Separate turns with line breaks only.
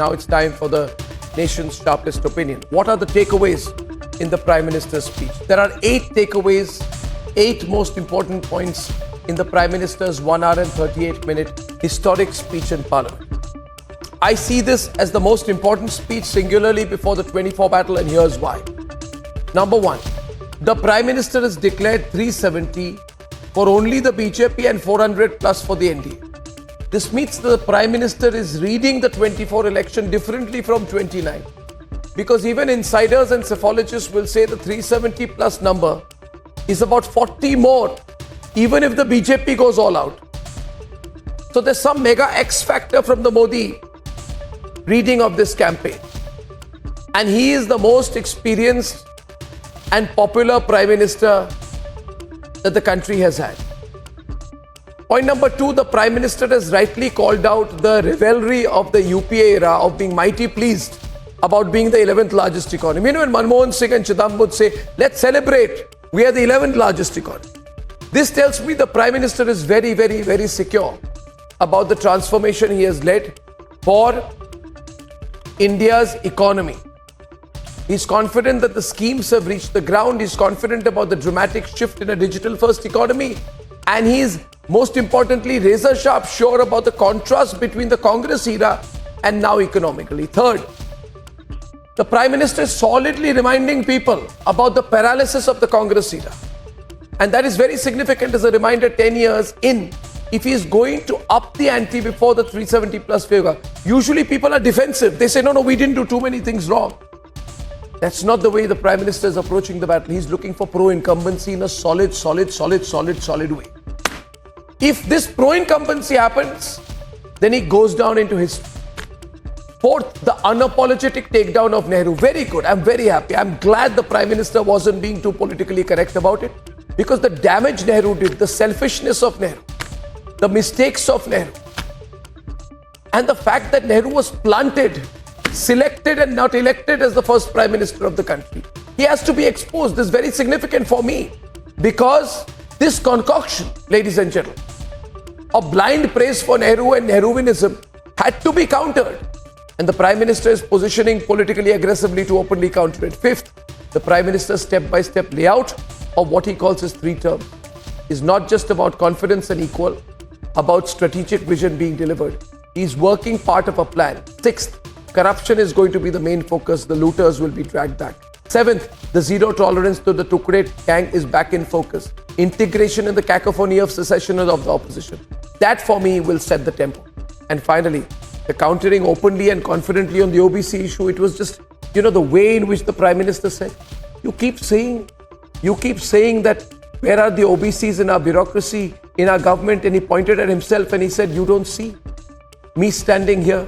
Now it's time for the nation's sharpest opinion. What are the takeaways in the Prime Minister's speech? There are 8 takeaways, 8 most important points in the Prime Minister's 1 hour and 38-minute historic speech in Parliament. I see this as the most important speech singularly before the 24 battle, and here's why. Number 1, the Prime Minister has declared 370 for only the BJP and 400 plus for the NDA. This means that the Prime Minister is reading the 24 election differently from 29. Because even insiders and psephologists will say the 370 plus number is about 40 more, even if the BJP goes all out. So there's some mega X factor from the Modi reading of this campaign. And he is the most experienced and popular Prime Minister that the country has had. Point number 2, the Prime Minister has rightly called out the rivalry of the UPA era of being mighty pleased about being the 11th largest economy. You know, when Manmohan Singh and Chidam would say, let's celebrate, we are the 11th largest economy. This tells me the Prime Minister is very, very, very secure about the transformation he has led for India's economy. He's confident that the schemes have reached the ground. He's confident about the dramatic shift in a digital-first economy. And he's, most importantly, razor-sharp sure about the contrast between the Congress era and now economically. Third, the Prime Minister is solidly reminding people about the paralysis of the Congress era. And that is very significant as a reminder 10 years in. If he is going to up the ante before the 370 plus figure, usually people are defensive. They say, no, we didn't do too many things wrong. That's not the way the Prime Minister is approaching the battle. He's looking for pro-incumbency in a solid way. If this pro-incumbency happens, then he goes down into history. Fourth, the unapologetic takedown of Nehru. Very good. I'm very happy. I'm glad the Prime Minister wasn't being too politically correct about it, because the damage Nehru did, the selfishness of Nehru, the mistakes of Nehru, and the fact that Nehru was planted, selected and not elected as the first Prime Minister of the country. He has to be exposed. This is very significant for me, because this concoction, ladies and gentlemen, of blind praise for Nehru and Nehruinism had to be countered. And the Prime Minister is positioning politically aggressively to openly counter it. Fifth, the Prime Minister's step-by-step layout of what he calls his 3 terms is not just about confidence and equal, about strategic vision being delivered. He's working part of a plan. Sixth, corruption is going to be the main focus. The looters will be dragged back. Seventh, the zero tolerance to the Tukde gang is back in focus. Integration in the cacophony of secession of the opposition. That for me will set the tempo. And finally, the countering openly and confidently on the OBC issue. It was just, the way in which the Prime Minister said, you keep saying that where are the OBCs in our bureaucracy, in our government? And he pointed at himself and he said, you don't see me standing here